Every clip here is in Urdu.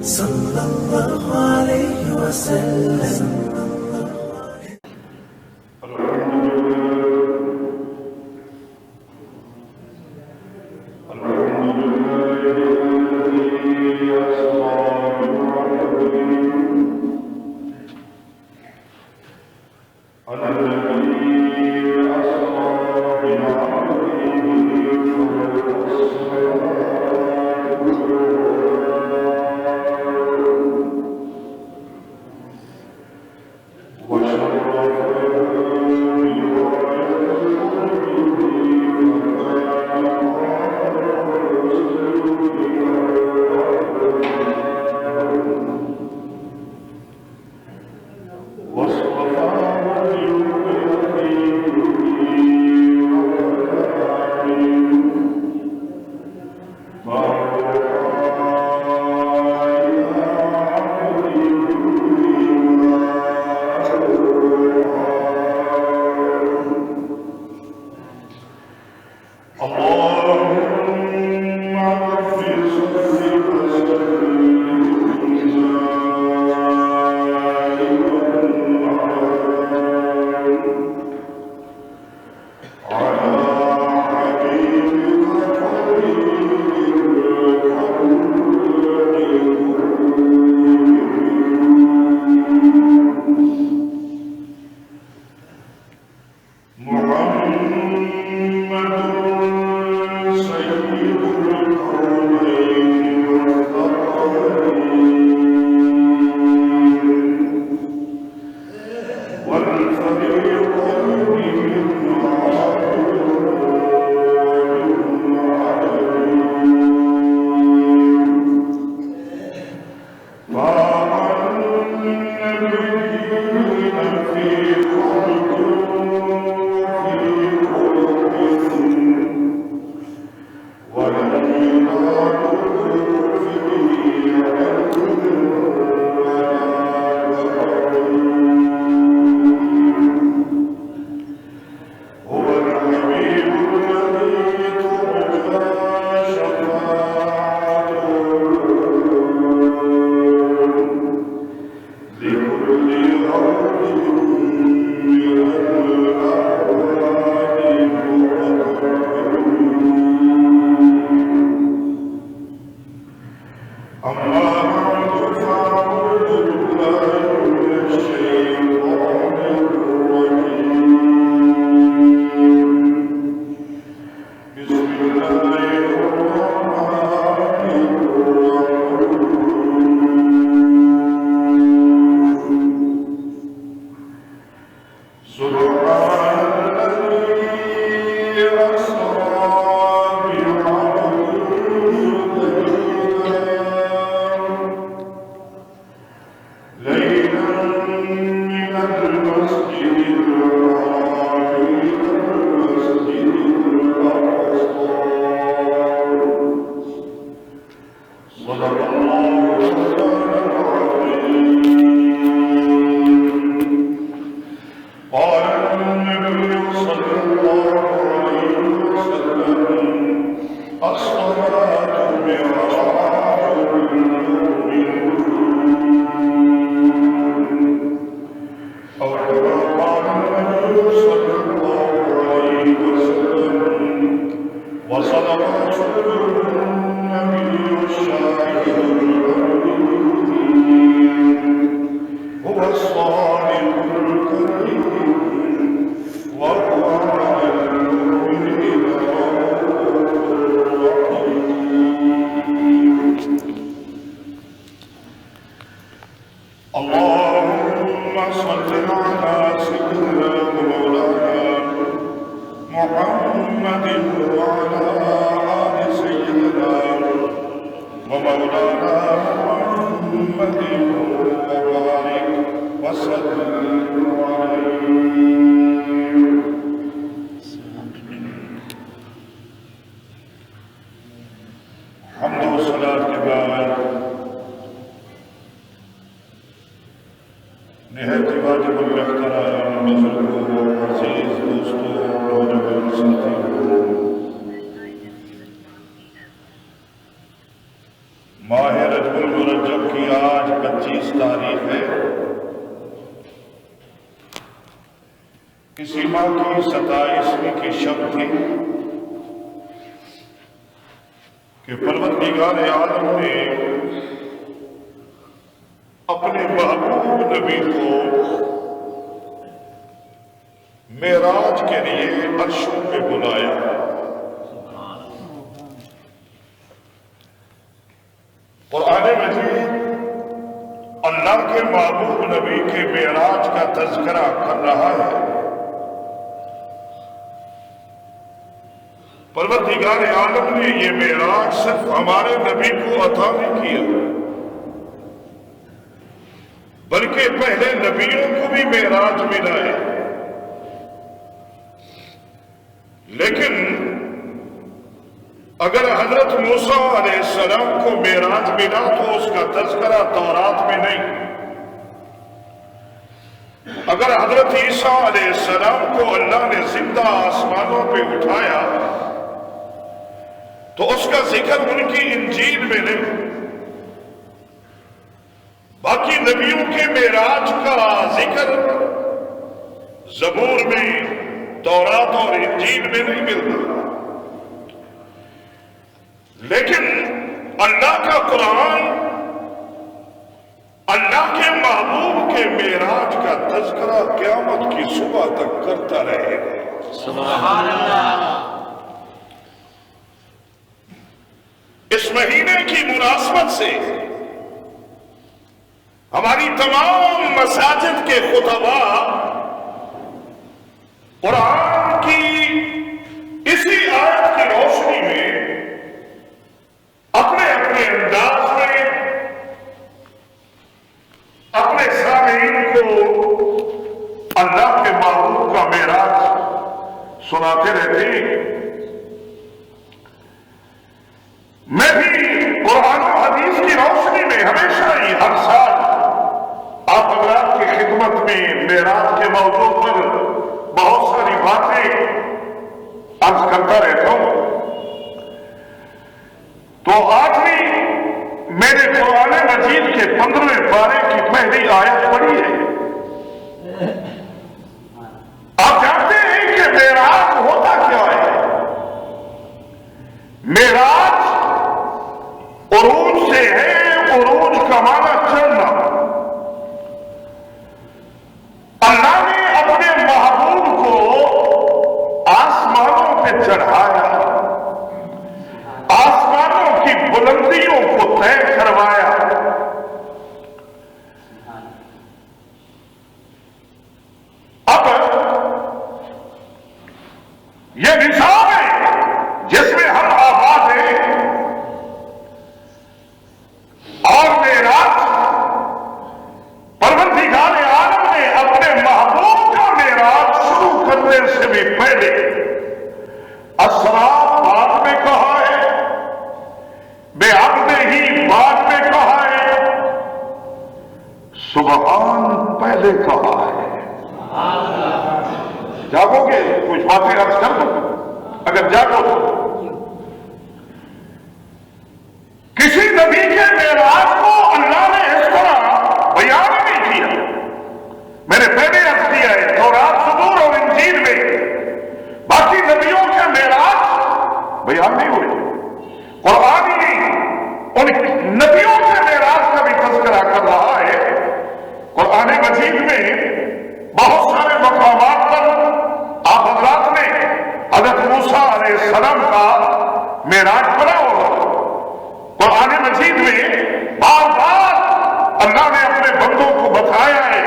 صلى الله عليه وسلم. کی 27ویں کی شب تھی کہ پروردگار عالم نے اپنے محبوب نبی کو معراج کے لیے عرشوں پہ بلایا. قرآن مجید اللہ کے محبوب نبی کے معراج کا تذکرہ کر رہا ہے. پروردگار عالم نے یہ معراج صرف ہمارے نبی کو عطا نہیں کیا بلکہ پہلے نبیوں کو بھی معراج ملا ہے. لیکن اگر حضرت موسیٰ علیہ السلام کو معراج ملا تو اس کا تذکرہ تورات میں نہیں. اگر حضرت عیسیٰ علیہ السلام کو اللہ نے زندہ آسمانوں پہ اٹھایا تو اس کا ذکر ان کی انجیل میں نہیں. باقی نبیوں کے معراج کا ذکر زبور میں، تورات اور انجیل میں نہیں ملتا. لیکن اللہ کا قرآن اللہ کے محبوب کے معراج کا تذکرہ قیامت کی صبح تک کرتا رہے گا. سبحان اللہ. اس مہینے کی مناسبت سے ہماری تمام مساجد کے خطباء قرآن کی اسی آیت کی روشنی میں اپنے اپنے انداز میں اپنے سامعین کو اللہ کے محبوب کا معراج سناتے رہتے ہیں. میں بھی قرآن و حدیث کی روشنی میں ہمیشہ ہی ہر سال آپ حضرات کی خدمت میں معراج کے موضوع پر بہت ساری باتیں عرض کرتا رہتا ہوں. تو آج بھی میں نے قرآن مجید کے 15ویں پارے کی پہلی آیت پڑھی ہے. آپ جانتے ہیں کہ معراج ہوتا کیا ہے؟ معراج عروج سے ہے. عروج کا معنی چڑھنا. اللہ نے اپنے محبوب کو آسمانوں پہ چڑھایا، آسمانوں کی بلندیوں کو طے کروایا. اب یہ نظام ہے جس میں ہم آباد ہیں اور معراج پروردگار عالم نے اپنے محبوب کا معراج شروع کرنے سے بھی پہلے اسرا بعد میں کہا ہے، بے عقد ہی بعد میں کہا ہے، سبحان پہلے کہا ہے. جاگو گے کچھ باتیں عرض کر دو اگر جاگو تو. کسی نبی کے معراج کو اللہ نے اس طرح بیان نہیں کیا. میں نے پہلے عرض کیا ہے تورات، زبور اور انجیل میں باقی نبیوں کے معراج بیان نہیں ہوئے. قرآن ہی ان نبیوں کے معراج کا بھی تذکرہ کر رہا ہے. قرآن مجید میں بہت سارے مقامات پر آپ حضرات نے حضرت موسیٰ علیہ السلام کا معراج پڑھا ہوگا. قرآن مجید میں بار بار اللہ نے اپنے بندوں کو بتایا ہے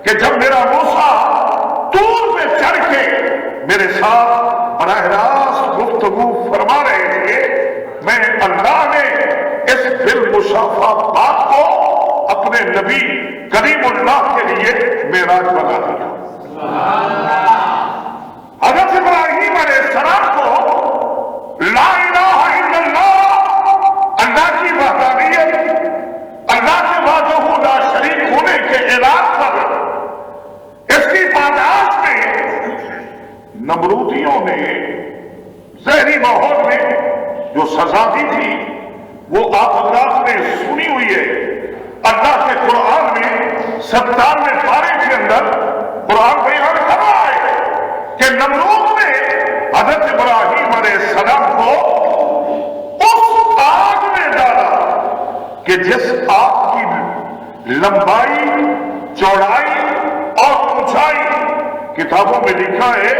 کہ جب میرا موسیٰ طور پہ چڑھ کے میرے ساتھ براہ راست گفتگو فرما رہے تھے، میں اللہ نے اس بالمشافہ بات کو اپنے نبی کریم اللہ کے لیے معراج بنا دیا. حضرت ابراہیم علیہ السلام کو لا الہ الا اللہ، اللہ کی وحدانیت، اللہ کے وحدہ لا شریک ہونے کے اعلان پر اس کی پاداش میں نمرودیوں نے زہری ماحول میں جو سزا دی تھی وہ آپ حضرات نے سنی ہوئی ہے. اللہ کے قرآن میں 57ویں پارے کے اندر قرآن بیان کر رہا ہے کہ نمرود نے حضرت ابراہیم علیہ السلام کو اس آگ میں ڈالا کہ جس آگ کی لمبائی، چوڑائی اور اونچائی کتابوں میں لکھا ہے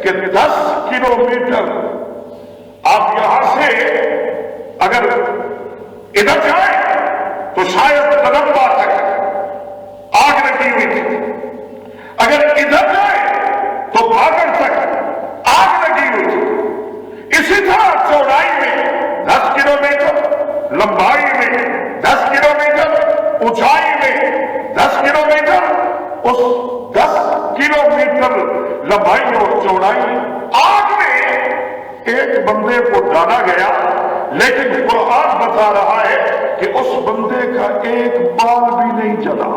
کہ 10 کلومیٹر۔ آپ یہاں سے اگر ادھر جائیں تو شاید تلمبا تک آگ لگی ہوئی تھی، اگر ادھر جائیں تو باگر تک آگ لگی ہوئی تھی۔ اسی طرح چوڑائی میں 10 کلومیٹر، لمبائی میں 10 کلومیٹر، اونچائی میں 10 کلومیٹر، اس 10 کلومیٹر لمبائی اور چوڑائی آگ میں ایک بندے کو ڈالا گیا، لیکن قرآن بتا رہا ہے کہ اس بندے کا ایک بال بھی نہیں جلا۔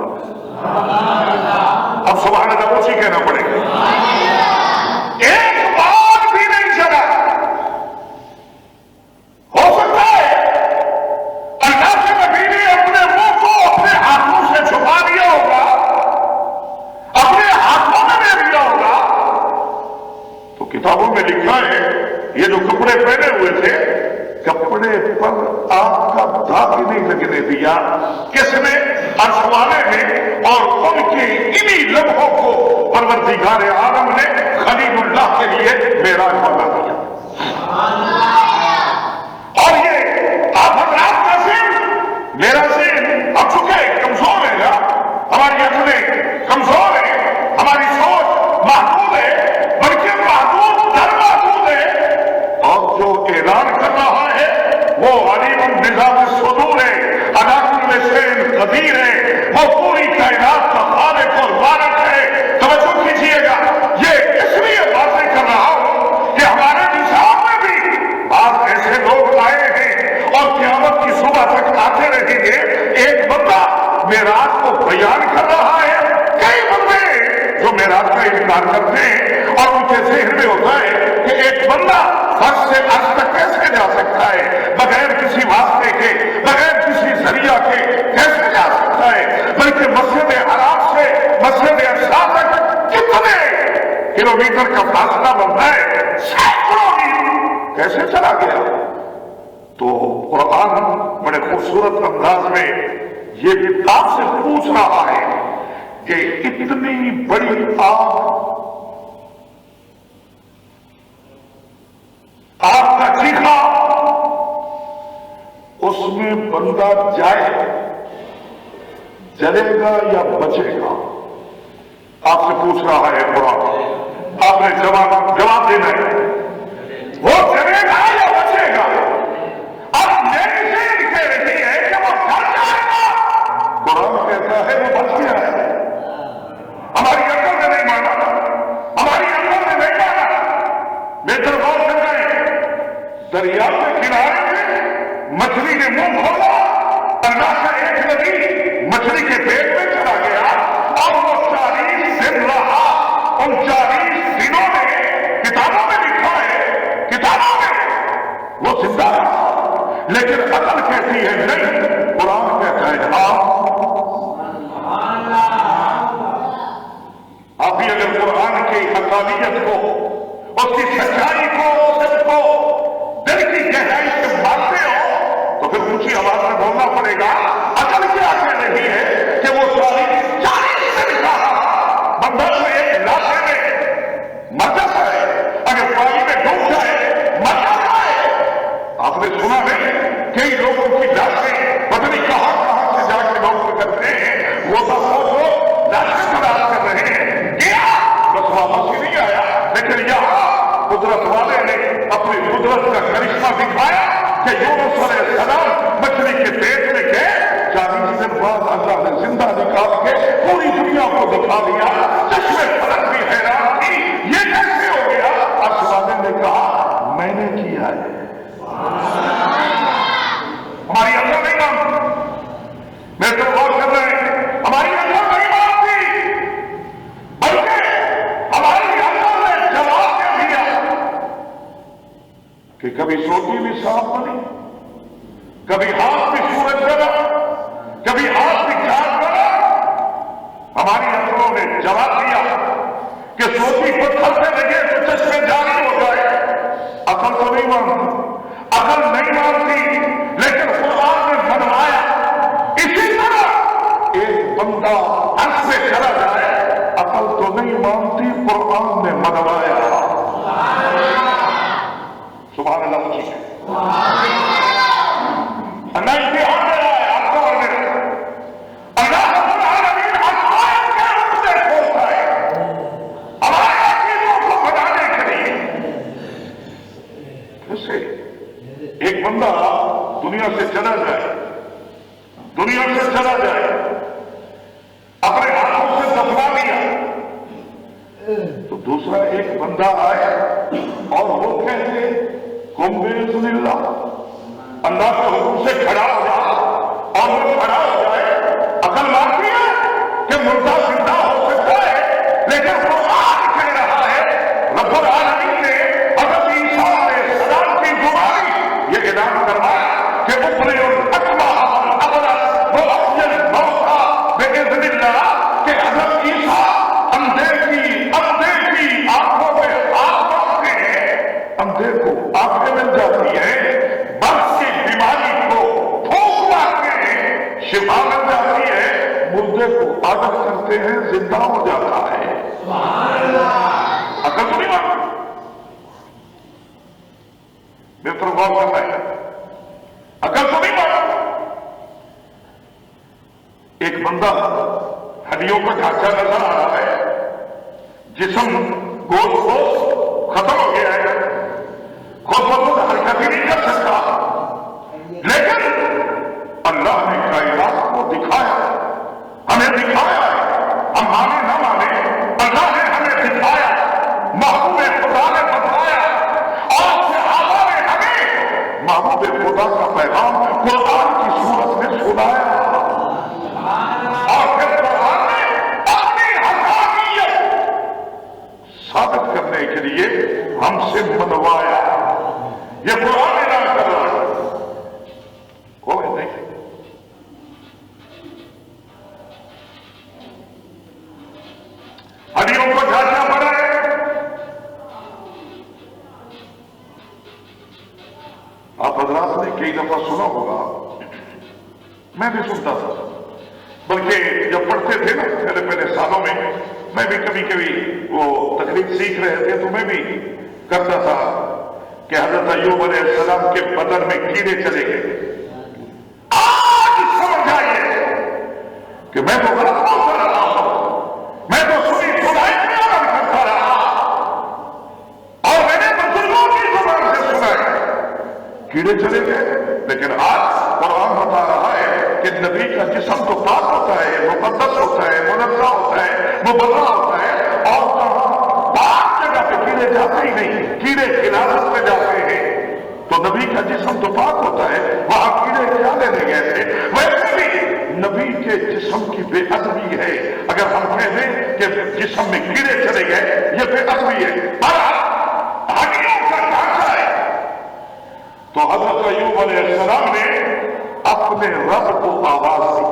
اب سبحان اللہ اسی کہنا پڑے گا، ایک بال بھی نہیں جلا۔ ہو سکتا ہے اللہ کے نبی نے اپنے منہ کو اپنے ہاتھوں سے چھپا دیا ہوگا، اپنے ہاتھوں میں لے لیا ہوگا۔ تو کتابوں میں لکھا ہے یہ جو کپڑے پہنے ہوئے تھے، کپڑے پر آگ کا داغ نہیں لگنے دیا۔ کس نے؟ عرش والے نے، اور ان کے انہی لمحوں کو پروردگار عالم نے خلیل اللہ کے لیے معراج بنا دیا۔ اور یہ آپ حضرات کا ذہن، میرا ذہن اب چکے کمزور ہے نا، ہماری عقلیں کمزور ہیں، ہماری سوچ محدود ہے، بلکہ محدود در محدود ہے۔ اور جو اعلان کر رہا ہے وہ علیم بذات الصدور ہے، علی کل شیء قدیر ہے، وہ پوری کائنات کا خالق اور مالک ہے۔ توجہ کیجیے گا، یہ اس لیے باتیں کر رہا ہوں کہ ہمارے نظام میں بھی بعض ایسے لوگ آئے ہیں اور قیامت کی صبح تک آتے رہیں گے۔ ایک بندہ معراج کو بیان کر رہا ہے، کئی بندے جو معراج کا انکار کرتے ہیں اور ان کے ذہن میں ہوتا ہے کہ ایک بندہ فرش سے عرش تک کیسے جا سکتا ہے بغیر کسی واسطے کے، بغیر کسی ذریعہ کے کیسے جا سکتا ہے؟ بلکہ مسجد حرام سے مسجد اقصی تک کتنے کلومیٹر کا فاصلہ بنتا ہے، سینکڑوں میل کیسے چلا گیا؟ تو قرآن بڑے خوبصورت انداز میں یہ آپ سے پوچھ رہا ہے کہ اتنی بڑی آگ کا چیخا، اس میں بندہ جائے جلے گا یا بچے گا؟ آپ سے پوچھ رہا ہے قرآن، آپ نے جواب دینا ہے، وہ جلے گا یا بچے گا؟ اب میری ذہن کہہ رہی ہے کہ وہ جل جائے گا، قرآن کہتا ہے وہ بچ گیا ہے۔ ہماری عقل نے نہیں مانا، ہماری عقل نے نہیں مانا۔ بہتر غور کر رہے ہیں، دریا کے کنارے میں مچھلی نے منہ کھولا، اللہ کا ایک نبی مچھلی کے پیٹ میں چلا گیا اور وہ 40 دن رہا۔ ان 40 دنوں میں کتابوں میں لکھا ہے، کتابوں میں وہ زندہ رہا، لیکن عقل کہتی ہے نہیں، قرآن کہتا ہے ہاں۔ آپ بھی اگر قرآن کی حقانیت کو، اس کی سچائی کو، سچ کو دل کی گہرائی سے مانتے ہو تو پھر اونچی آواز میں بولنا پڑے گا۔ عقل کیا کہہ رہی ہے کہ وہ 40 دن کا بندہ کو ایک علاقے میں مر جاتا ہے، اگر پانی میں ڈوب جائے مر جاتا ہے۔ آپ نے سنا نہیں کئی لوگوں کی لاشیں پتہ نہیں کہاں کہاں سے جا کے ڈاکٹر کرتے ہیں، وہ سب لوگ لاشیں خراب کر رہے ہیں، بس واپس ہی نہیں آیا۔ لیکن یہاں قدرت والے نے اپنی قدرت کا کرشمہ دکھایا کہ یونس علیہ السلام مچھلی کے پیٹ میں گئے، 40 دن بعد اللہ نے زندہ نکال کے پوری دنیا کو دکھا دیا۔ چشمے فلک بھی حیران تھی، یہ کیسے ہو گیا؟ عرش والے نے کہا میں نے کیا ہے۔ ہماری عقل نہیں مانتی، میں تو غور کر رہے ہیں، ہماری عقل نہیں مانتی، بلکہ ہماری عقل نے جواب دے دیا کہ کبھی سوٹی بھی صاف بنی، کبھی ہاتھ بھی سورج بنا، کبھی ہاتھ بھی چاند بنا۔ ہماری عقلوں نے جواب دیا کہ کہ سوچی پتھر سے لگے تو چشمے جاری ہو جائے. عقل تو نہیں مانتی، عقل نہیں مانتی، لیکن قرآن نے فرمایا اسی طرح ایک بندہ عرض سے چلا جائے، عقل تو نہیں مانتی، قرآن نے منوایا. سبحان اللہ مجھے اللہ امتحان دے رہا ہے آپ کو اور میرے. اللہ رب العالمین عقائد کے رستے کھولتا ہے ہمارے عقیدوں کو بنانے کے لیے. کیسے ایک بندہ دنیا سے چلا جائے، دنیا سے چلا جائے، اپنے ہاتھوں سے دفنا دیا، تو دوسرا ایک بندہ آئے اور وہ کہتے قم بإذن اللہ، اللہ کے حکم سے کھڑا ہو جا، اور وہ کھڑا ہو جائے. عقل مانتی ہے کہ مردہ زندہ ہو سکتا ہے، لیکن قرآن کہہ رہا ہے رب العالمین نے حضرت عیسیٰ علیہ السلام کی زبانی یہ اعلان کروایا کہ ابری الاکمہ والابرص واحیی الموتیٰ بإذن اللہ، کہ حضرت عیسیٰ اندھے کی آنکھوں میں آنکھ رکھتے ہیں، اندھے کو آنکھیں مل جاتی ہیں، برس کی بیماری کو پھونک مارتے ہیں، شفا مل جاتی ہے، مردے کو عادت کرتے ہیں، زندہ ہو جاتا ہے. عقل تو نہیں مانتی. میرے طرف غور کرنا ہے، عقل تو نہیں مانتی. ایک بندہ ہڈیوں کا ڈھانچہ نظر آ رہا ہے، جسم گوشت ختم ہو گیا ہے، خود بخود حرکت ہی نہیں کر سکتا، لیکن اللہ نے کائنات کو دکھایا، ہمیں دکھایا ہے. ہم مانے نہ مانے، اللہ نے ہمیں دکھایا، محبوب خدا نے بتایا، اور صحابہ نے ہمیں محبوب خدا کا پیغام قرآن کی صورت میں سنایا. اور پھر قرآن نے اپنی حقانیت ثابت کرنے کے لیے ہم سے منوایا. یہ قرآن اعلان کر رہا ہے، کوئی نہیں. ہڈیوں کو ڈھانچہ پڑا ہے. آپ حضرات نے کئی دفعہ سنا ہوگا، میں بھی سنتا تھا، بلکہ جب پڑھتے تھے نا پہلے سالوں میں بھی کبھی کبھی وہ تقریر سیکھ رہے تھے تو میں بھی کرتا تھا کہ حضرت ایوب علیہ السلام کے بدن میں کیڑے چلے گئے. آج سمجھ آئیے کہ میں تو غلط بولتا رہا ہوں، میں تو سنی سنائی میں عمل کرتا رہا، اور میں نے بزرگوں کی زبان سے سنا ہے کیڑے چلے گئے. لیکن آج قرآن بتا رہا ہے کہ نبی کا جسم تو پاک ہوتا ہے، مقدس ہوتا ہے، منزہ ہوتا ہے، مبرہ ہوتا ہے، اور کہاں پاک جگہ پہ کیڑے جاتے ہی نہیں، کیڑے خلافت میں جاتے ہیں. تو نبی کا جسم تو پاک ہوتا ہے، وہاں کیڑے کیا لینے گئے تھے؟ ویسے بھی نبی کے جسم کی بے ادبی ہے اگر ہم کہہ دیں کہ جسم میں کیڑے چلے گئے، یہ بے ادبی ہے. ہڈیوں کا ڈھانچہ ہے. تو حضرت ایوب علیہ السلام نے اپنے رب کو آواز دی.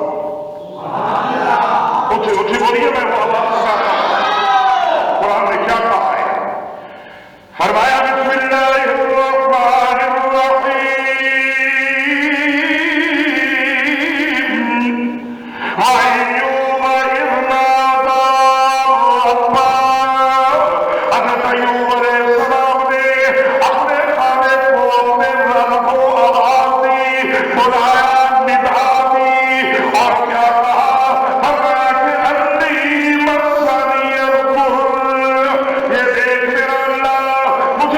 اٹھے بولیے، میں وہ آواز سناتا ہوں. قرآن نے کیا کہا ہے؟ فرمایا بسم اللہ الرحمن الرحیم، وَأَيُّوبَ إِذْ نَادَىٰ رَبَّهُ. حضرت ایوب علیہ السلام نے اپنے خالق کو، اپنے رب کو آواز دی، بلایا، ندا دی، اور کیا کہا؟ فرمایا کہ انی مسنی الضر، یہ دیکھ میرا اللہ، مجھے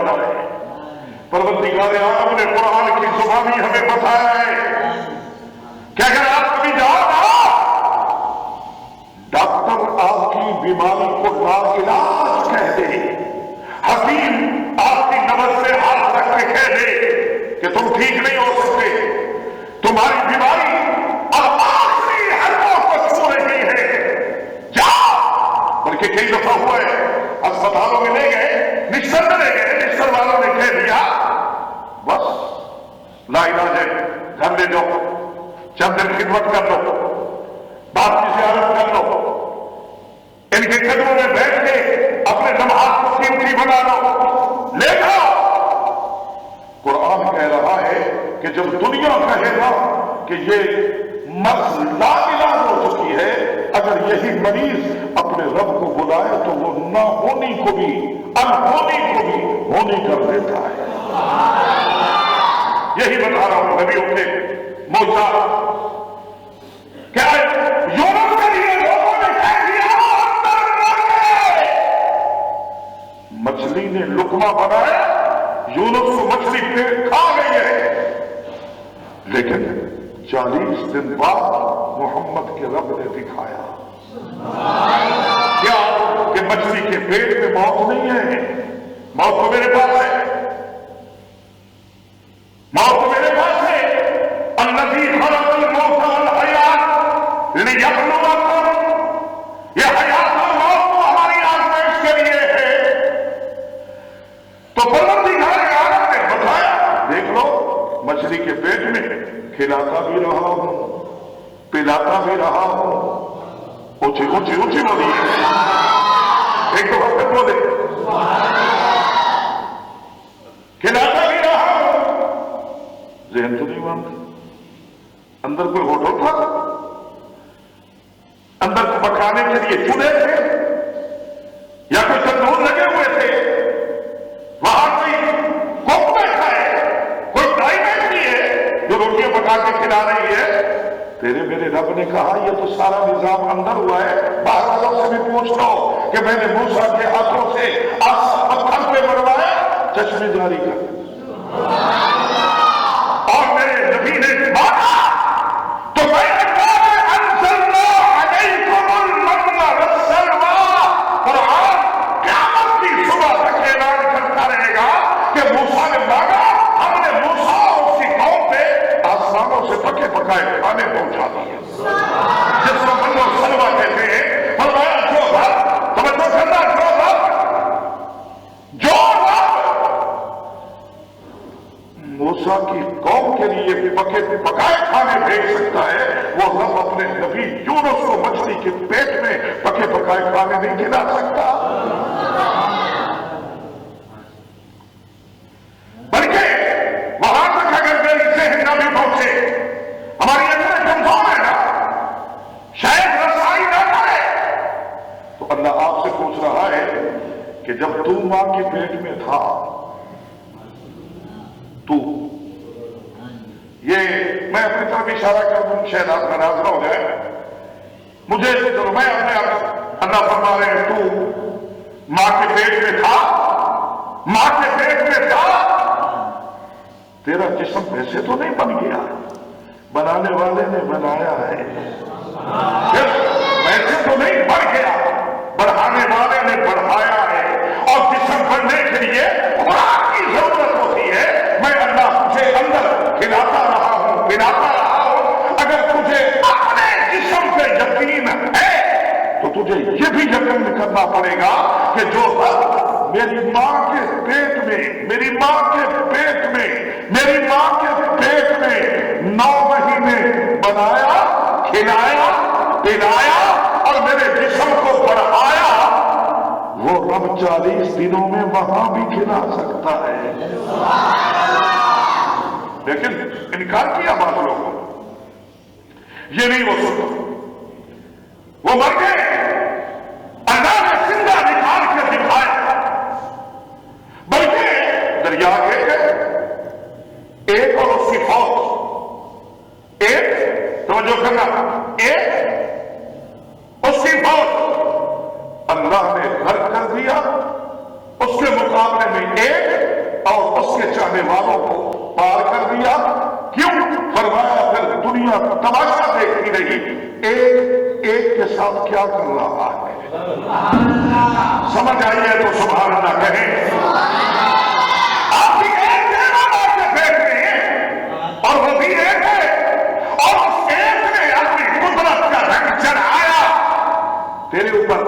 والا ہے۔ پروردگار عالم نے قرآن کی زبانی ہمیں بتایا ہے کہ اگر آپ کبھی جاؤ نا، ڈاکٹر آپ کی بیماری کو لاعلاج کہہ دے، حکیم آپ کی نبض سے ہاتھ رکھ کے کہہ دے کہ تم ٹھیک نہیں ہو سکتے، تمہاری بیماری اب آخری حرفوں کو چھو رہی ہے، جاؤ۔ بلکہ کئی دفعہ ہوا ہے اسپتالوں میں لے گئے، نکسر میں لے گئے، نکسر والوں نے کہہ دیا بس لا علاج ہے، گھر لے جاؤ، چند دن خدمت کر لو، باپ کی زیارت کر لو، ان کے قدموں میں بیٹھ کے اپنے لمحات کو قیمتی بنا لو، لے جاؤ۔ قرآن کہہ رہا ہے کہ جب دنیا کہے گا کہ یہ مرض لا علاج ہو چکی ہے، اگر یہی مریض اپنے رب کو بلائے تو وہ نہ ہونی کو بھی انہونی کو بھی ہونی کر دیتا ہے۔ یہی بتا رہا ہوں نبیوں کے معجزہ۔ کیا یونس کے لیے لوگوں نے کہہ دیا اندر مر گئے، مچھلی نے لقمہ بنایا، یونس کو مچھلی پیٹ کھا گئی ہے، لیکن 40 دن بعد محمد کے رب نے دکھایا کیا کہ مچھلی کے پیٹ میں موت نہیں ہے، موت تو میرے پاس ہے، موت تو میرے پاس ہے۔ الذی خلق الموت والحیات لیبلوکم، یہ حیات اور موت تو ہماری آزمائش کے لیے ہے۔ تو پروردگار عالم نے بتایا دیکھ لو، مچھلی کے پیٹ میں کھلاتا بھی رہا ہوں، پلاتا بھی رہا ہوں، اونچی اونچی اونچی بولی ایک تو وقت بولے، کھلاتا بھی رہا ہوں۔ ذہن تو نہیں مانتا، اندر کوئی ہوٹل تھا، اندر کو پکانے کے لیے چولہے تھے یا کوئی تندور لگے ہوئے تھے، وہاں کوئی کوک بیٹھا ہے، کوئی ڈرائی بیٹھی ہے جو روٹیاں پکا کے کھلا رہی ہے۔ تیرے میرے رب نے کہا یہ تو سارا نظام اندر ہوا ہے، باہر والوں سے بھی پوچھ لو کہ میں نے موسیٰ کے ہاتھوں سے پتھر پہ مروایا، چشمے جاری کر، اور میرے نبی نے مانا تو میں انزلنا علیکم المن والسلویٰ۔ قرآن قیامت کی صبح تک اعلان کرتا رہے گا کہ موسیٰ نے مانگا، ہم نے موسیٰ اور اس کی قوم پہ آسمانوں سے پکے پکائے کھانے پہنچا دیے، جس کو من و سلویٰ کہتے ہیں۔ فرمایا جو رب، توجہ کرنا، جو رب موسیٰ کی قوم کے لیے پکے پکائے کھانے بھیج سکتا ہے، وہ رب اپنے نبی یونس کو مچھلی کے پیٹ میں پکے پکائے کھانے نہیں کھلا سکتا۔ بلکہ وہاں تک اگر میری ذہن نہ بھی پہنچے، ہماری اندر کمزور ہے نا، شاید رسائی نہ کرے، تو اللہ آپ سے پوچھ رہا ہے کہ جب تو ماں کے پیٹ میں تھا، تو یہ میں اپنی طرف اشارہ کر دوں، شاید آپ ناراض نہ ہو جائے، مجھے چلو میں اپنے آپ، اللہ فرما رہے ہیں تو ماں کے پیٹ میں تھا، ماں کے پیٹ میں تھا، تیرا جسم ویسے تو نہیں بن گیا، بنانے والے نے بنایا ہے، ویسے تو نہیں بڑھ گیا، بڑھانے والے نے بڑھایا ہے، اور جسم بڑھنے کے لیے خوراک کی ضرورت ہوتی ہے۔ میں اللہ تجھے اندر کھلاتا رہا ہوں، پلاتا رہا ہوں، اگر تجھے اپنے جسم پہ یقین ہے تو تجھے یہ بھی یقین کرنا پڑے گا کہ جو رب میری ماں کے پیٹ میں، میری ماں کے پیٹ میں، میری ماں کے پیٹ میں 9 مہینے بنایا، کھلایا، پلایا اور میرے جسم کو بڑھایا، وہ رب 40 دنوں میں وہاں بھی کھلا سکتا ہے۔ لیکن انکار کیا بعض لوگوں، یہ نہیں ہو سکتا، وہ مر گئے، اللہ نے زندہ نکال کے دکھایا، بلکہ دریا ایک اور اس کی فوج، ایک توجہ کرنا، ایک اس کی فوج اللہ نے غرق کر دیا، اس کے مقابلے میں ایک کرنے والوں کو پار کر دیا. کیوں؟ فرمایا پھر دنیا تماشا دیکھتی رہی ایک ایک کے ساتھ کیا کر رہا ہے. سمجھ آئیے تو سبحان اللہ کہیں. آپ بھی ایک دینا مار کے پھینک رہے ہیں اور وہ بھی ایک ہے اور اس ایک نے اپنی قدرت کا رنگ چڑھایا تیرے اوپر.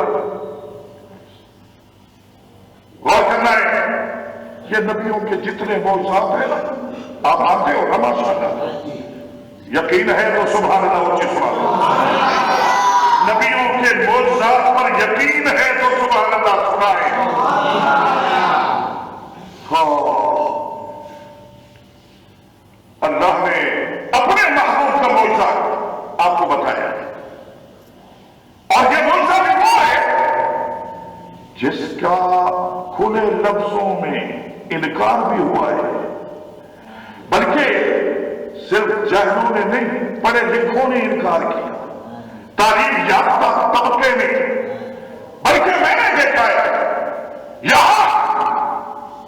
غور کرنا ہے یہ نبیوں کے جتنے معجزات ہیں آپ آتے ہو نا ماشاءاللہ یقین ہے تو سبحان اللہ اونچی سنا دو. نبیوں کے معجزات پر یقین ہے تو سبحان اللہ سنائے. ہاں اللہ نے اپنے محبوب کا معجزہ آپ کو بتایا اور یہ معجزہ بھی وہ ہے جس کا کھلے لفظوں میں انکار بھی ہوا ہے بلکہ صرف جاہلوں نے نہیں پڑھے لکھوں نے انکار کیا تعلیم یافتہ طبقے نے. بلکہ میں نے دیکھا ہے یہاں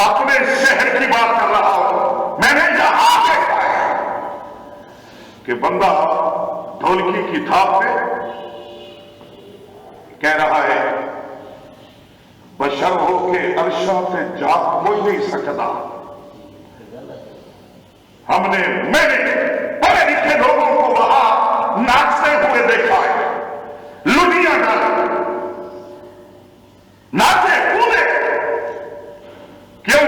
اپنے شہر کی بات کر رہا ہوں میں نے یہاں دیکھا ہے کہ بندہ ڈھولکی کی تھاپ پہ کہہ رہا ہے بشر ہو کے عرشہ سے جا کوئی نہیں سکتا. میں نے پڑھے لکھے لوگوں کو وہاں ناچتے ہوئے دیکھا ہے. لڈیاں ڈالے ناچے کودے. کیوں؟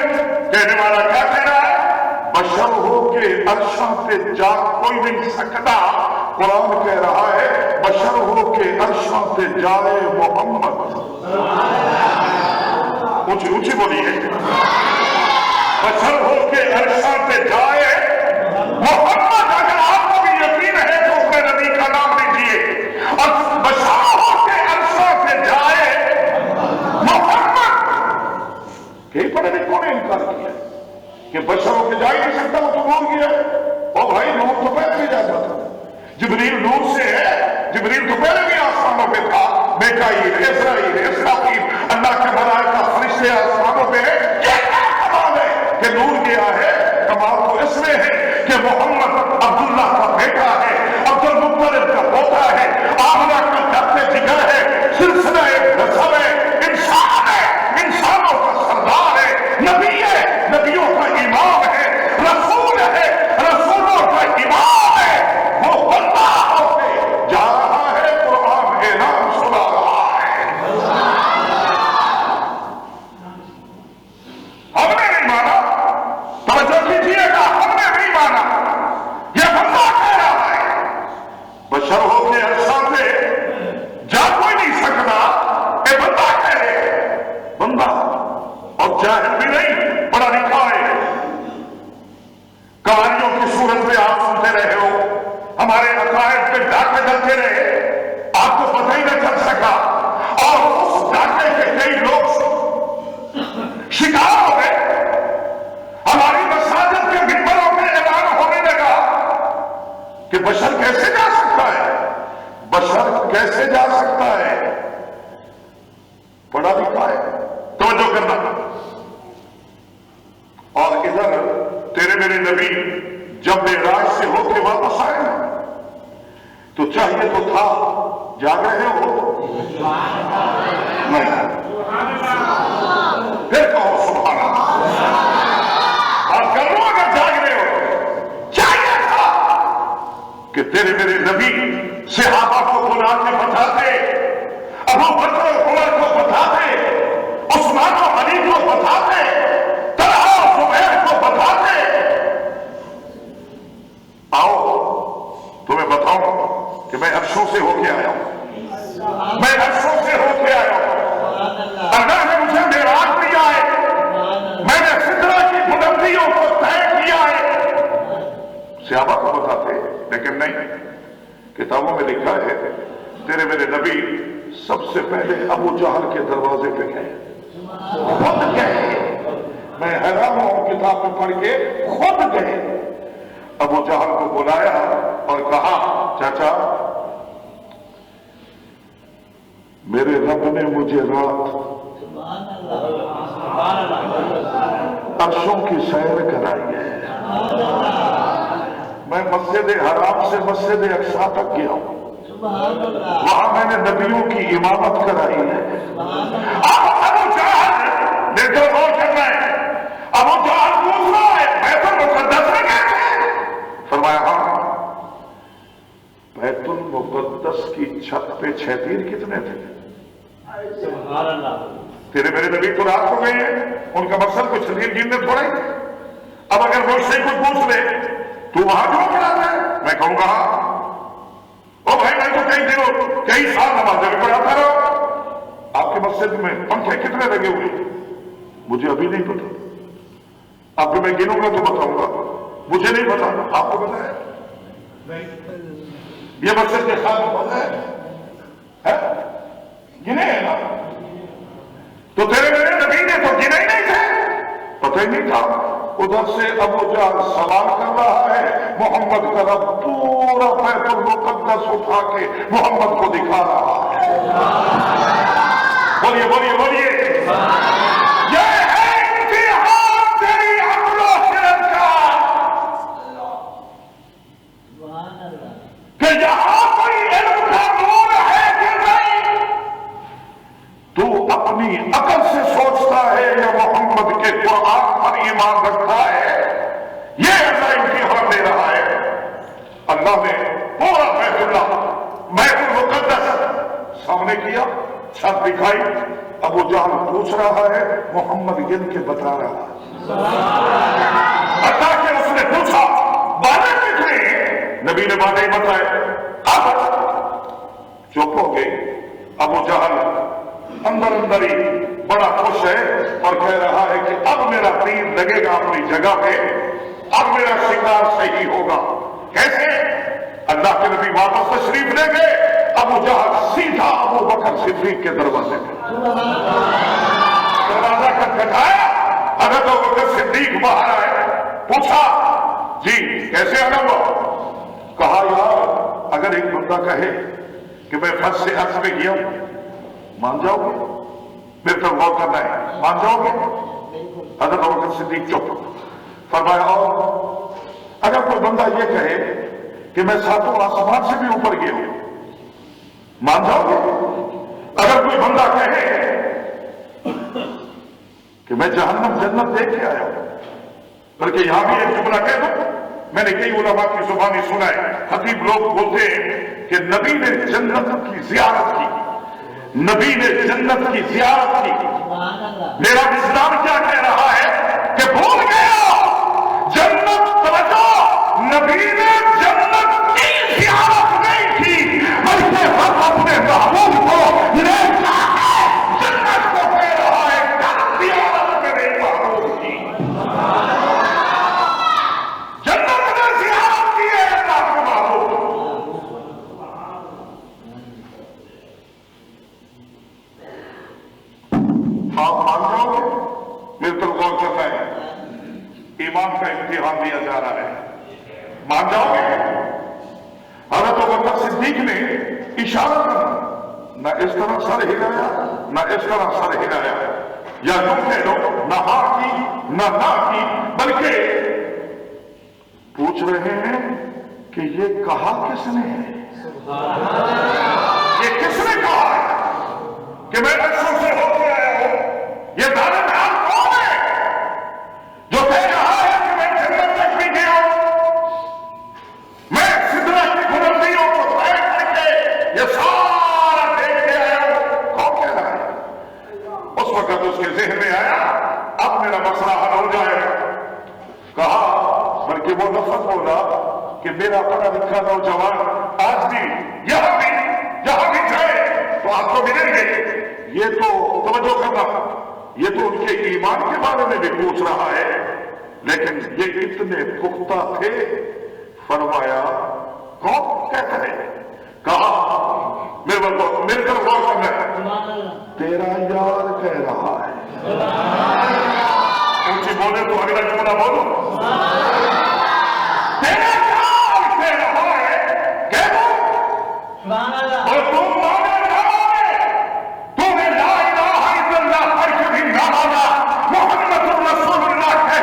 کہنے والا کیا کہہ رہا ہے بشر ہو کے عرشہ سے جا کوئی نہیں سکتا. قرآن کہہ رہا ہے بشر ہو کے عرشہ سے جائے محمد. اونچی اونچی بولیے بشر ہو کے عرشہ سے جائے محمد. اگر آپ کو بھی یقین ہے تو اپنے نبی کا نام لیجیے اور بشر ہو کے عرشہ سے جائے محمد. کئی پڑھے لکھوں نے انکار کیا کہ بشر ہو کے جا ہی نہیں سکتا وہ تو بول گیا. اور بھائی نور تو پہلے بھی جاتا تھا جبریل نور سے ہے. جبریل تو پہلے بھی آسمانوں پہ تھا. میکائیل اسرائیل اسرافیل اللہ کے ملائکہ فرشتے آسمانوں پہ ہے. یہ کیا کمال ہے کہ نور گیا ہے. کمال تو اس میں ہے کہ محمد عبداللہ کا بیٹا ہے عبد المطلب کا پوتا ہے آمنہ کا جد جگر ہے سلسلہ نسب ہے انسان ہے انسانوں کا سردار ہے نبی ہے نبیوں کا امام ہے رسول ہے رسولوں کا امام ہے. وہ بندہ ہو کے جا رہا ہے قرآن اعلان سنا رہا ہے. ہم نے نہیں مانا. توجہ کیجیے گا ہم نے نہیں مانا. یہ بندہ کہہ رہا ہے بشر ہو کے عرصہ سے جا کوئی نہیں سکتا. اے بندہ کہہ رہے بندہ اور جاہل بھی نہیں پڑھا لکھا ہے. کہانیوں کی صورت میں آپ سنتے رہے ہو ہمارے عقائد پہ ڈاکے ڈلتے رہے آپ کو پتہ ہی نہ چل سکا اور اس ڈاکے کے کئی لوگ شکار ہو گئے. ہماری مساجد کے ممبروں میں اعلان ہونے لگا کہ بشر کیسے جا سکتا ہے بشر کیسے جا سکتا ہے. پڑھا لکھا ہے توجہ کرنا. اور ادھر تیرے میرے نبی جب معراج سے ہو کے واپس آئے تو چاہیے تو تھا جاگ رہے ہو نہیں پھر کہو سبحان اللہ. اور کر لو اگر جاگ رہے ہو چاہیے تھا کہ تیرے میرے نبی صحابہ کو بلا کے بتاتے ابو بکر و عمر کو بتاتے عثمان و علی کو بتاتے طلحہ و زبیر کو بتاتے. آؤ تمہیں بتاؤں کہ میں عرشوں سے ہو کے آیا ہوں. میں عرشوں سے ہو کے آیا ہوں. اللہ نے مجھے معراج دیا ہے. میں نے سدرہ کی بلندیوں کو طے کیا ہے. صحابہ کو بتاتے لیکن نہیں. کتابوں میں لکھا ہے تیرے میرے نبی سب سے پہلے ابو جہل کے دروازے پہ گئے. خود گئے. میں حیران ہوں کتاب میں پڑھ کے خود گئے. ابو جہل کو بلایا اور کہا چاچا میرے رب نے مجھے رات عرشوں کی سیر کرائی ہے. میں مسجد حرام سے مسجد اقصی تک گیا ہوں, وہاں میں نے نبیوں کی امامت کرائی ہے. اب ابو جہل میرے کو غور کرنا ہے, ابو جہل پوچھ رہا ہے بیت المقدس میں گئے؟ فرمایا ہاں. بیت المقدس کی چھت پہ 6 تیر کتنے تھے؟ تیرے میرے نبی تو رات کو گئے ہیں, ان کا مقصد کوئی تیر گننے تھوڑا ہی. اب اگر مجھ سے کچھ پوچھ لے تو وہاں کیوں پڑھاتا ہے, میں کہوں گا او بھائی میں تو کئی سال نماز بھی پڑھاتا رہا. آپ کے مسجد میں پنکھے کتنے لگے ہوئے؟ مجھے ابھی نہیں پتا. آپ کو میں گنوں گا تو بتاؤں گا, مجھے نہیں پتا. آپ کو پتا ہے یہ مسجد کے خادم پتا ہے گنے ہیں نا؟ تو تیرے میرے نبی نے تو گنے ہی نہیں تھے, پتہ ہی نہیں تھا. ادھر سے ابو جہل سوال کر رہا ہے, محمد کا رب پورا بیت المقدس اٹھا کے محمد کو دکھا رہا ہے. بولیے بولیے بولیے. یہ ہے امتحان تیری عقل و خرد کا کہ یہاں کوئی علم کا نور ہے کہ نہیں. تو اپنی عقل سے سوچتا ہے یا محمد کے قرآن پر ایمان رکھتا ہے؟ یہ ایسا امتحان دے رہا ہے. اللہ نے پورا بیت المقدس سامنے کیا, چھت دکھائی. ابو جہل پوچھ رہا ہے, محمد گن کے بتا رہا ہے. حتیٰ کہ اس نے پوچھا باتیں کتنے؟ نبی نے باتیں بتائے. اب چپ ہو گئے. ابو جہل اندر اندر ہی بڑا خوش ہے اور کہہ رہا ہے کہ اب میرا تیر لگے گا اپنی جگہ پہ, اب میرا شکار صحیح ہوگا. کیسے؟ اللہ کے نبی واپس تشریف لے گئے. ابو جہل سیدھا ابو بکر صدیق کے دروازے پہ دروازہ کھٹکھٹایا. حضرت ابو بکر صدیق باہر آئے. پوچھا جی کیسے آنا ہوا؟ کہا یار اگر ایک بندہ کہے کہ میں فرض سے عرض پہ گیا ہوں, مان جاؤ گے؟ میرے پر غور کرنا ہے, مان جاؤ گے؟ حضرت ابو بکر صدیق چپ. فرمایا اور اگر کوئی بندہ یہ کہے کہ میں 7 آسمان سے بھی اوپر گیا ہوں, مان جاؤ گے؟ اگر کوئی بندہ کہے کہ میں جہنم جنت دیکھ کے آیا ہوں, بلکہ یہاں بھی ایک جملہ کہہ دوں, میں نے کئی علماء کی زبانی سنا ہے, خطیب لوگ بولتے ہیں کہ نبی نے جنت کی زیارت کی, نبی نے جنت کی زیارت کی. میرا اسلام کیا کہہ رہا ہے کہ بھول گیا جنت. توجہ, نبی نے جنت کی زیارت نہیں کی بلکہ ہم اپنے محبوب کو لے جا کے جنت کو کہہ رہا ہے کیا زیارت میرے محبوب کی. جنت نے زیارت کی ہے اللہ کے محبوب. آپ مان جاؤ گے؟ میرے تو غور کرنا ہے, ایمان کا امتحان دیا جا رہا ہے. مان جاؤ گے؟ حضرت ابو بکر صدیق نے اشارہ کرا, نہ اس طرح سر ہلایا نہ اس طرح سر ہلایا, یا یوں کہہ لو نہ ہاں کی نہ کی, بلکہ پوچھ رہے ہیں کہ یہ کہا کس نے ہے؟ یہ کس نے کہا ہے کہ میں عرشوں سے ہو کے آیا ہوں؟ یہ دانے دار کون ہے جو کہہ رہا ہے کہ میں جنت تک بھی گیا ہوں, میں سدرہ کی بلندیوں کو طے کر کے یہ سارا دیکھ کے آیا ہوں؟ کون کہہ رہا ہے؟ اس وقت اس کے ذہن میں آیا اب میرا مسئلہ حل ہو جائے گا. کہا بلکہ وہ لفظ بولا کہ میرا پڑھا لکھا نوجوان آج بھی یہاں بھی جائے تو آپ کو ملیں گے. یہ تو توجہ کرنا, یہ تو ان کے ایمان کے بارے میں بھی پوچھ رہا ہے, لیکن یہ اتنے پختہ تھے. فرمایا کون کہتا ہے؟ کہا میرے طرف غور کرنا ہے, تیرا یار کہہ رہا ہے. اونچی بولے تو اگلا جملہ بولو, تیرا یار کہہ رہا ہے. کہہ دو اور تم مانا جاؤ, تم نے لا الہ الا اللہ پر کبھی نہ مانا, محمد رسول اللہ کہہ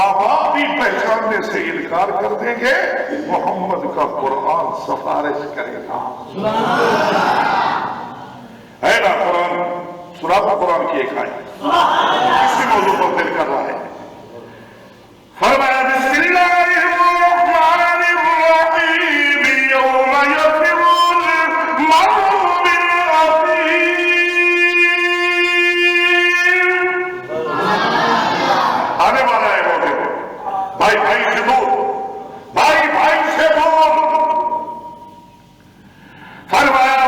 ماں باپ بھی پہچاننے سے انکار کر دیں گے، محمد کا قرآن سفارش کرے گا۔ ہے نا قرآن، سورۃ قرآن کی ایک آیت اسی موضوع پر دل کر رہا ہے۔ فرمایا بسم اللہ الرحمن الرحیم یوم یفر المرء من اخیہ، آنے والا ہے وہ دن، بھائی بھائی سے دور، بھائی بھائی سے دور۔ فرمایا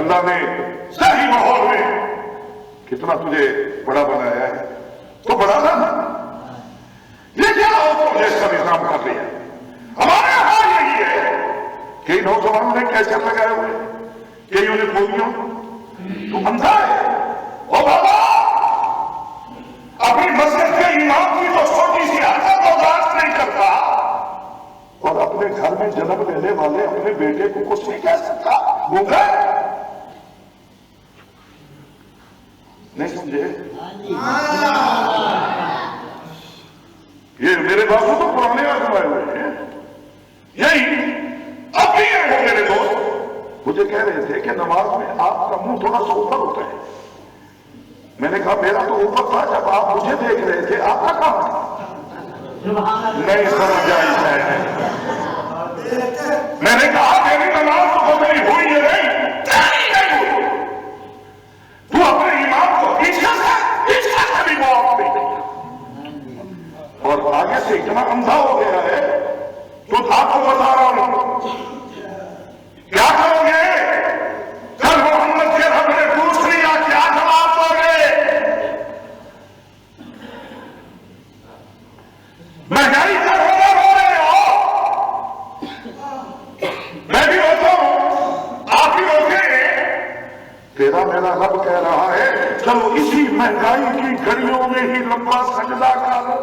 اللہ نے صحیح ماحول میں کتنا تجھے بڑا بنایا ہے، تو بڑا نا یہ کیا ہو تو جیسا نظام کر لیا۔ ہمارے یہاں یہی ہے کہ نوجوانوں نے کیسے لگائے ہوئے کہ یونیفارمیوں تو اندھا ہے۔ او بابا اپنی مسجد کے امام کی تو چھوٹی سی حرکت برداشت نہیں کرتا، اور اپنے گھر میں جنم لینے والے اپنے بیٹے کو کچھ نہیں کہہ سکتا۔ گونگا نہیں سمجھے؟ یہ میرے بابو تو پرانے آزمائے ہوئے ہیں، یہی اب بھی ہے وہ میرے دوست مجھے کہہ رہے تھے کہ نماز میں آپ کا منہ تھوڑا سا اوپر ہوتا ہے۔ میں نے کہا میرا تو اوپر تھا جب آپ مجھے دیکھ رہے تھے، آپ کا کام تھا؟ نہیں سمجھ آئی ہے۔ میں نے کہا میری نماز تو بدلی ہوئی ہے، نہیں تیری نہیں ہوئی، تو اپنے ایمان کو پیچھے سے بھی معاف نہیں کیا، اور آگے سے اتنا اندھا ہو گیا ہے تو آپ کو بتا رہا ہوں کیا کرو گے؟ کل محمد کے رب نے پوچھ لیا کیا مہنگائی کی گھڑیوں میں ہی لمبا سجدہ کر لو.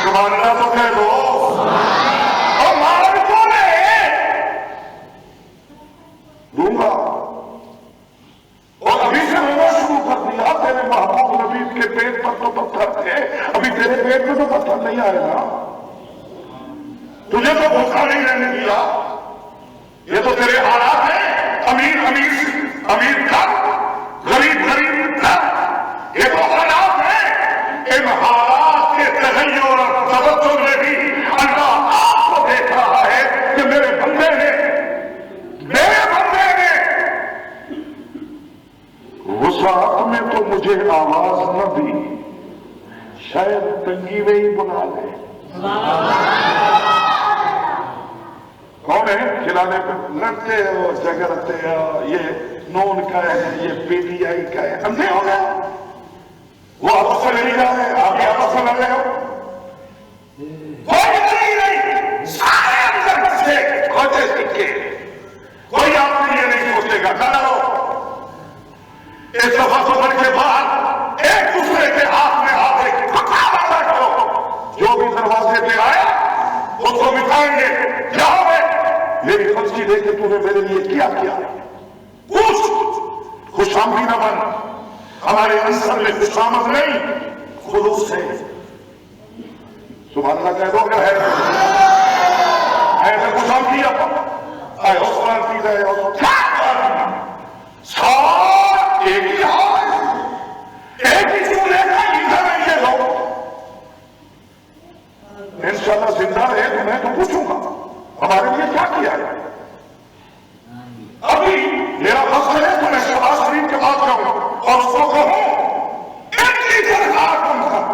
سبحان اللہ تو کہہ دو. اور مال کو لے دوں گا. اور ابھی سے رونا شروع کر دیا. تیرے محبوب نبی کے پیٹ پر تو پتھر تھے, ابھی تیرے پیٹ میں تو پتھر نہیں آئے گا. تجھے تو بھوکا نہیں رہنے دیا. یہ تو تیرے حالات ہیں. امیر امیر امیر کر, غریب غریب کر, یہ تو حالات ہیں. ان حالات کے تغیر اور تبدل میں بھی اللہ آپ کو دیکھ رہا ہے کہ میرے بندے نے وسعت میں تو مجھے آواز نہ دی, شاید تنگی میں ہی بنا لے. کون ہے کھلانے پہ لڑتے ہو, جگڑتے ہو, یہ نون کا ہے, یہ پی ٹی آئی کا ہے, اندھے ہو گئے. وہ آپس سے نہیں جا رہے, آپ بھی آپس سے لڑ رہے ہو. کوئی نہیں, سارے اندر سے کھوتے سکے. کوئی آپ سے یہ نہیں سوچے گا کھڑا ہو. ایک دفعہ سفر کے بعد ایک دوسرے کے ہاتھ میں ہاتھ کرو. جو بھی دروازے پہ آیا اس کو مٹائیں گے. یہاں میں میری خرچی دے کے تم نے میرے لیے کیا کچھ خوش آمدی نہ بن. ہمارے انصر میں خوش آمد نہیں, خلوص ہے. سبحان اللہ کہہ دو کیا ہے ایسے خوش آمدی آئے حسنان کی جائے سار ایک ہی حال, ایک ہی کیوں لے گا ادھر نہیں یہ لوگ. انشاءاللہ زندہ رہے تو میں تو پوچھوں گا ہمارے لیے کیا کیا ہے. ابھی میرا مقصد ہے تو میں شہباز شریف کے پاس جاؤں اور اس کو کہوں ایک ہی درخواست کم کر,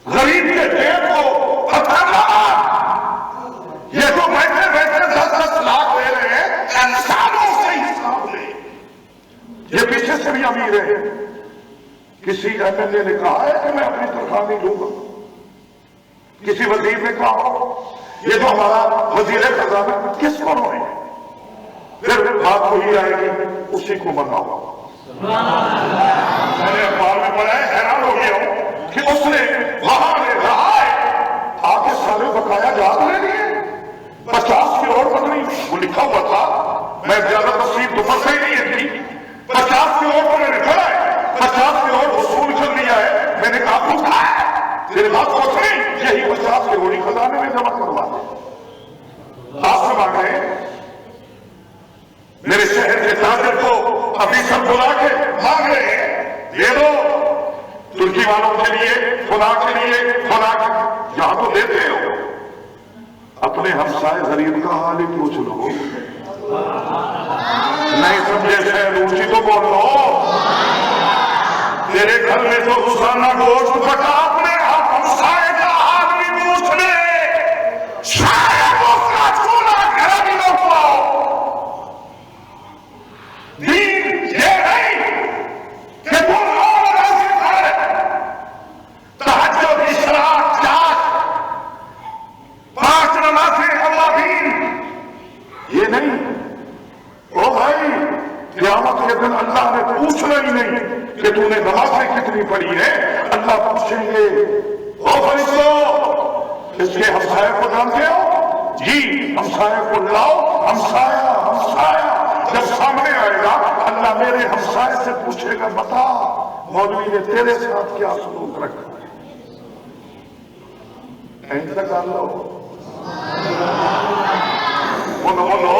غریب کے پیٹ کو پتھر نہ مار. یہ جو بیٹھے بیٹھے 10-10 لاکھ لے رہے ہیں انسانوں سے حساب لے. یہ پیچھے سے بھی امیر ہے. کسی ایم ایل اے نے کہا ہے کہ میں اپنی تنخواہ نہیں دوں گا. کسی وزیر نے کہا ہو یہ جو ہمارا وزیر خزانہ کس کو روئے, پھر بات وہی آئے گی اسی کو مناؤ. میں نے اخبار میں پڑھا ہے, حیران ہو گیا ہوں کہ اس نے وہاں نے رہا ہے آگے سارے بقایا یاد لے لیے. 50 کروڑ پتنی وہ لکھا ہوا تھا, میں زیادہ تفصیل دوپہر سے ہی نہیں تھی. 50 کروڑ کو میں نے پڑھا ہے, 50 کروڑ وصول کر لیا ہے. میں نے کہا کچھ ہے تیرے بات کو نہیں, یہی 50 کروڑ خزانے میں جمع کروا دے. آپ سے مانگ رہے ہیں میرے شہر کے تاجر کو ابھی سب بلا کے مانگ رہے ہیں دے دو ترکی والوں کے لیے, خدا کے لیے, خدا کے یہاں تو دیتے ہو. اپنے ہمسائے غریب کا حال ہی پوچھ لو. نہیں سمجھے شہر اونچی تو بول لو. تیرے گھر میں تو روزانہ گوشت پکا, اپنے ہمسائے کا حال بھی پوچھ لے. شاید اس کا چولہا گھر بھی نہ پاؤ. دین یہ نہیں کہ تم تہجد, اشراق, جاگ, 5 نمازیں اللہ دین, یہ نہیں. او بھائی قیامت کے دن اللہ نے پوچھنا ہی نہیں کہ تم نے نمازیں کتنی پڑھی ہے. اللہ پوچھیں گے او فرشتو اس کے ہمسائے کو جانتے ہو؟ جی. ہمسائے کو لاؤ. ہمسایا جب سامنے آئے گا اللہ میرے ہمسائے سے پوچھے گا بتا مولوی نے تیرے ساتھ کیا سلوک رکھا ہے. تک آ لو بولو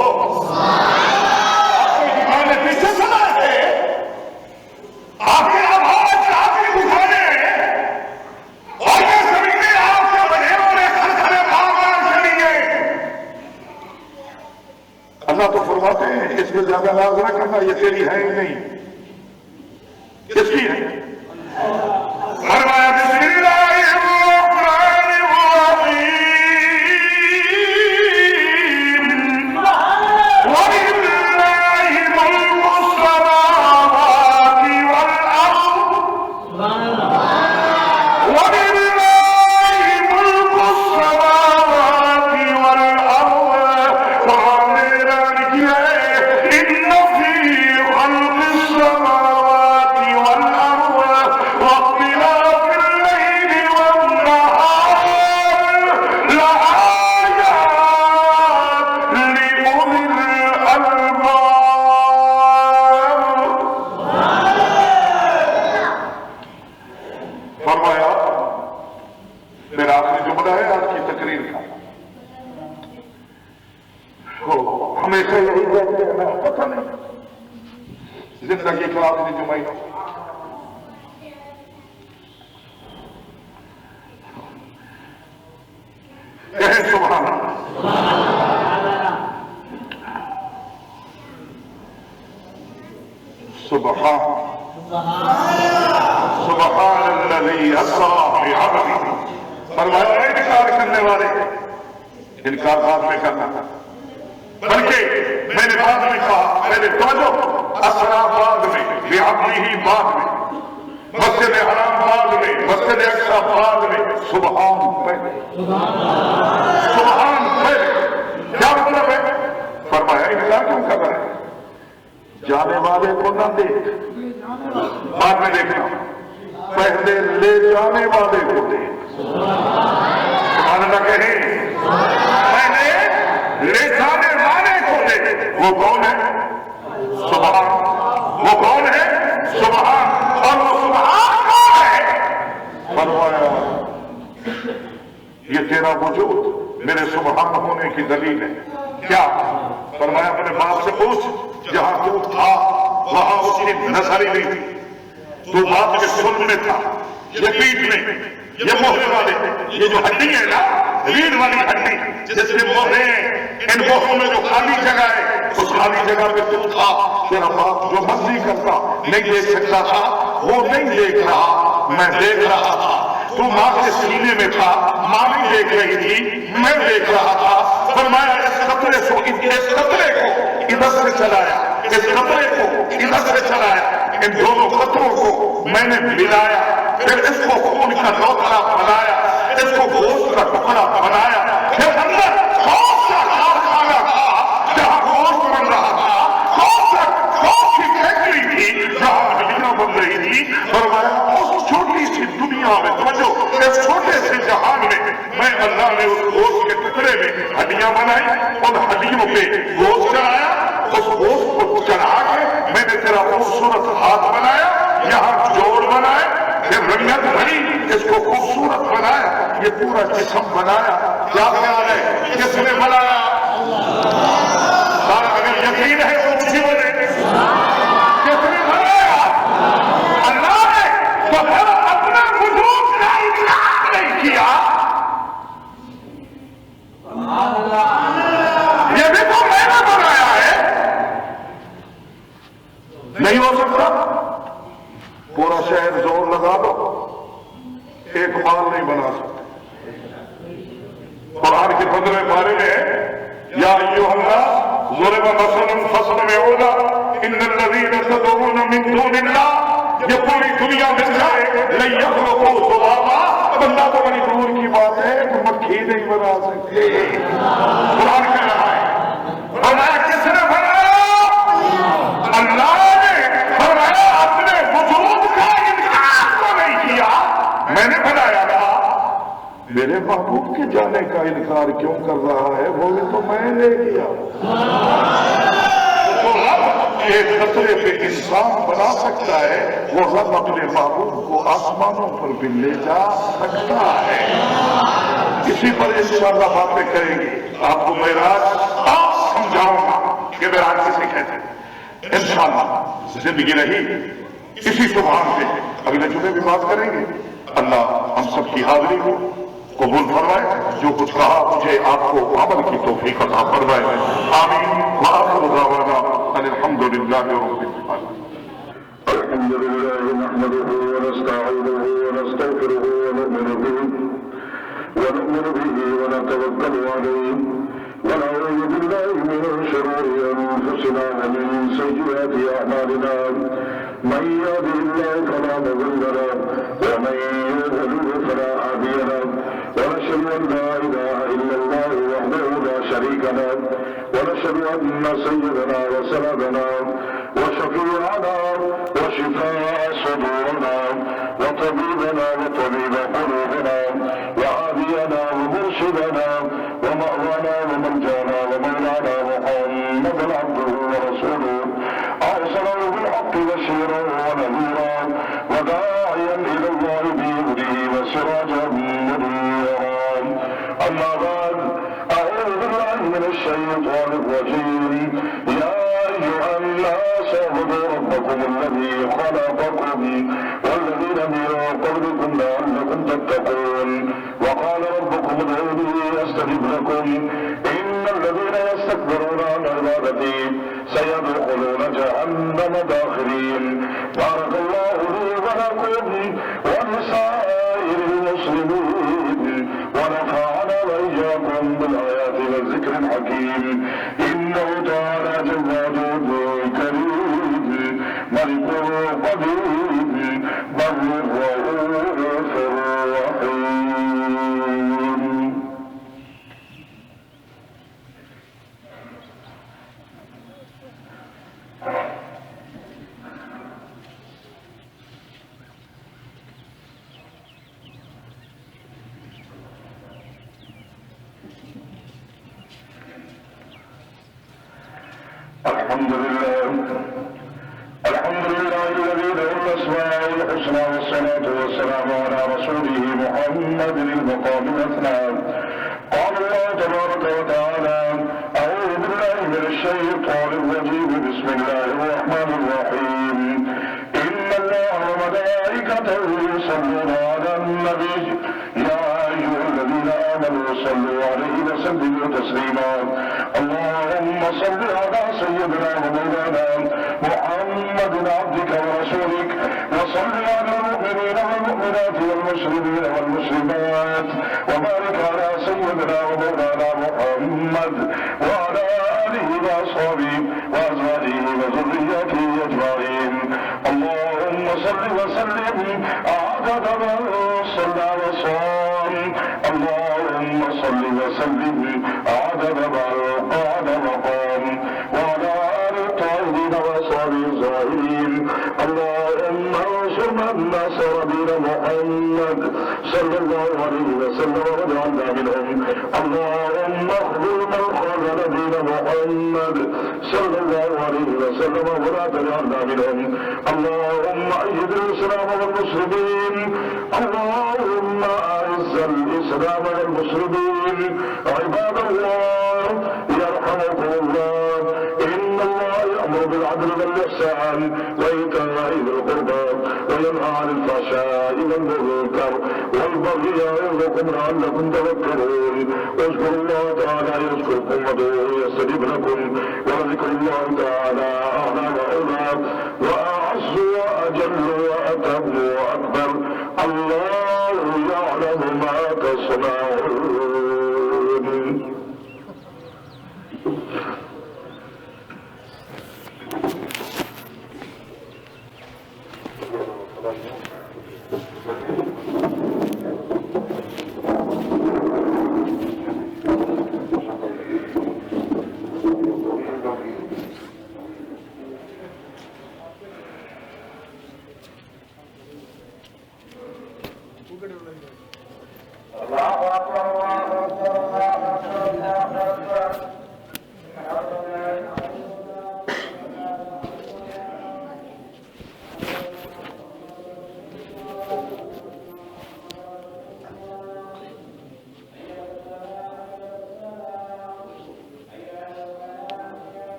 نے پیچھے سنا ہے. آپ کے آباد آپ کی دکانیں اور یہ زمینیں آپ کے بڑھیروں نے کھڑے بھاگان چلی گئے. اللہ تو فرماتے ہیں اس میں زیادہ ناز نہ کرنا, یہ تیری ہے ہی نہیں, کس کی ہے. فرمایا بسم اللہ الرحمن الرحیم إن في خلق السماوات زندگی کا آخری جو مہینہ کہیں سبحان سبحان الذی اسری بعبدہ. فرمایا انکار کرنے والے انکار بعد میں کرنا تھا، بلکہ میں نے بعد میں کہا، میں نے توجہ اسرا بعد میں، بعبدہ بعد میں، مسجد حرام بعد میں، مسجد اقصی بعد میں، سبحان پہلے. سبحان پہلے کیا مطلب ہے؟ فرمایا انکار کیوں کر رہا ہے؟ جانے والے کو نہ دیکھ، بعد میں دیکھنا، پہلے لے جانے والے کو دیکھ. سبحان اللہ کہیں، پہلے لے جانے والے کو دیکھ. وہ کون ہے؟ سبحان. وہ کون ہے؟ سبحان. اور وہ سبحان کون ہے؟ فرمایا یہ تیرا وجود میرے سبحان ہونے کی دلیل ہے. کیا؟ فرمایا اپنے باپ سے پوچھ، جہاں تو تھا وہاں اس کی نظر ہی نہیں تھی. تو باپ کے سن میں تھا، یہ پیٹ میں، یہ موہرے والے، یہ جو ہڈی ہے نا، ریڑھ والی ہڈی جس میں موہرے ہیں، ان موہروں میں جو خالی جگہ ہے، اس خالی جگہ پہ تو تھا. تیرا باپ جو مرضی کرتا نہیں دیکھ سکتا تھا، وہ نہیں دیکھ رہا، میں دیکھ رہا تھا. تو ماں کے سینے میں تھا، ماں بھی دیکھ رہی تھی، میں دیکھ رہا تھا. فرمایا اس قطرے کو ادھر سے چلایا، اس قطرے کو ادھر سے چلایا، ان دونوں قطروں کو میں نے ملایا، پھر اس کو خون کا نوترا بنایا، اس کو گوشت کا ٹکڑا بنایا. پھر اندر گوشت کا کارخانہ تھا جہاں گوشت بن رہا تھا، گوشت کی فیکٹری تھی جہاں ہڈیاں بن رہی تھی. فرمایا اس چھوٹی سی دنیا میں، توجہ، اس چھوٹے سے جہان میں اللہ نے اس گوشت کے ٹکڑے میں ہڈیاں بنائی، ان ہڈیوں پہ گوشت چڑھایا. اس گوشت کو چڑھا کے میں نے تیرا خوبصورت ہاتھ بنایا، یہاں جوڑ بنائے، پھر رنگت بھری، اس کو خوبصورت بنایا، یہ پورا جسم بنایا. کیا خیال ہے کس نے بنایا؟ اور اگر یقین ہے تو اسی وجہ کس نے بنایا؟ اللہ نے. تو پھر اپنا وجود کا انکار نہیں کیا. یہ بھی تو میں نے بنایا ہے. نہیں ہو سکتا. پورا شہر زور لگا دو، ایک مال نہیں بنا سکتے. قرآن کے 15 پارے میں یا ایھا الناس ضرب مثل فاستمعوا ان الذين تدعون من دون اللہ، یہ پوری دنیا مل جائے لن يخلقوا ذبابا. بندہ تو بڑی دور کی بات ہے کہ مکھی نہیں بنا سکتے. قرآن کہہ رہا ہے. فرمایا کس نے بنایا؟ اللہ نے. فرمایا اپنے وجود کا انکار تو نہیں کیا، میں نے بنایا تھا. میرے محبوب کے جانے کا انکار کیوں کر رہا ہے؟ وہ بھی تو میں نے کیا. تو رب ایک خطرے پہ انسان بنا سکتا ہے، وہ رب اپنے محبوب کو آسمانوں پر بھی لے جا سکتا ہے. اسی پر انشاءاللہ باتیں کریں گے. آپ کو معراج آپ سمجھاؤں گا کہ معراج کسے کہتے ہیں. انشاءاللہ زندگی رہی اسی سبحان پہ اگلے جمعے بھی بات کریں گے. اللہ ہم سب کی حاضری کو قبول فرمائے. جو کچھ کہا مجھے آپ کو عمل کی توفیق عطا فرمائے. آمین. وآخر دعوانا ان الحمد للہ رب العالمین. الحمد لله نحمده ونستعينه ونستغفره ونؤمن به ونتوكل عليه ونعوذ بالله من شرور انفسنا ومن سيئات اعمالنا. من يهده الله فلا مضل له ومن يضلل فلا هادي له. ونشهد ان لا اله الا الله وحده لا شريك له. ونشهد ان سيدنا وسندنا وشفيعنا وشفاء صدورنا وطبيبنا وطبيب قلوبنا وهادينا ومرشدنا ومأوانا وملجانا ومولانا محمد عبده ورسوله أرسله بالحق بشيرا ونذيرا وداعيا إلى الله بإذنه وسراجا منيرا. أما بعد، أعوذ بالله من الشيطان الرجيم. يا أيها الناس اعبدوا ربكم ربكم الذي خلقكم والذين من قبلكم لعلكم تتقون وقال ربكم ادعوني استجب لكم إن الذين يستكبرون عن عبادتي سيدخلون جهنم داخرين. بارك الله لي ولكم ولسائر المسلمين ونفعنا وإياكم بالآيات والذكر الحكيم. إنه تعالى جواد كريم ملك قدير بر رؤوف رحيم. الحمد لله الذي له الأسماء الحسنى والصلاة والسلام على رسوله محمد المقام الأثنى. قال الله تبارك وتعالى أعوذ بالله من الشيطان الرجيم بسم الله الرحمن الرحيم. إن الله وملائكته يصلون على النبي يا أيها الذين آمنوا صلوا عليه وسلموا تسليما. اللهم صل على سيدنا ومولانا محمد عبدك ورسولك وصل على المؤمنين والمؤمنات والمسلمين والمسلمات وبارك على سيدنا ومولانا محمد وعلى آله وأصحابه وأزواجه وذريته أجمعين. اللهم صل وسلم عدد من صلى وصام. اللهم صل وسلم عدد من قعد مقام وعلى آل الطاهرين وأصحابه الظاهرين. اللهم انصر من نصر دين محمد صلى الله عليه وسلم واجعلنا منهم. اللهم اخذل من خذل دين محمد صلى الله عليه وسلم ولا تجعلنا منهم. اللهم أيد الإسلام والمسلمين. اللهم أعز الإسلام والمسلمين. عباد الله يرحمكم الله إن الله يأمر بالعدل والإحسان وإيتاء ذي القربى وينهى عن الفحشاء والمنكر والبغي يعظكم لعلكم تذكرون. اذكروا الله تعالى يذكركم وادعوه يستجب لكم ولذكر الله تعالى أعلى وأولى وأعز وأجل وأتم وأكبر. الله يعلم ما تصنعون.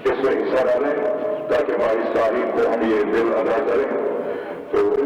اس میں حصہ ڈالیں تاکہ ہماری تاریخ کو ہم یہ دل ادا کریں تو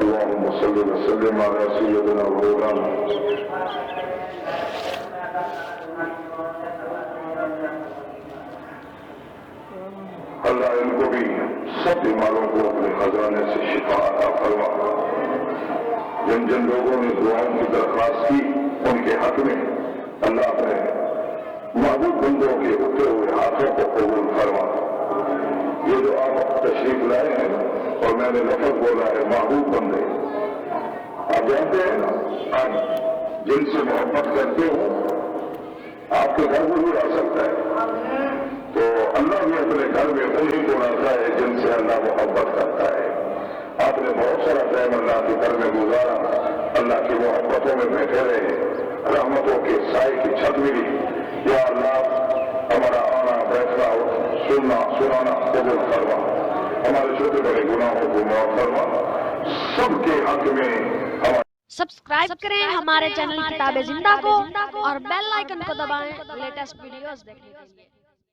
اللهم صل وسلم على سيدنا مولانا اللہ ان کو بھی سب بیماروں کو اپنے خزانے سے شفا عطا فرما۔ جن جن لوگوں نے دعاؤں کی درخواست کی ان کے حق میں اللہ اپنے محبوب بندوں کے اٹھے ہوئے ہاتھوں کو قبول فرما۔ یہ جو آپ تشریف لائے ہیں اور میں نے لفظ بولا ہے محبوب بندے، آپ جانتے ہیں نا آپ جن سے محبت کرتے ہو آپ کے گھر میں بھی آ سکتا ہے، تو اللہ بھی اپنے گھر میں انہیں کو رکھا ہے جن سے اللہ محبت کرتا ہے۔ آپ نے بہت سارا ٹائم اللہ کے گھر میں گزارا، اللہ کی محبتوں میں بیٹھے رہے، رحمتوں کے سائے کی چھت ملی۔ یا اللہ ہمارا آنا بیٹھنا سننا سنانا قبول فرما، ہمارے چھوٹے بڑے گناہوں کو معاف فرما، سب کے حق میں ہمارے سبسکرائب کریں ہمارے چینل کتاب زندہ کو اور بیل آئیکن کو دبائیں لیٹسٹ ویڈیوز دیکھنے کے لیے۔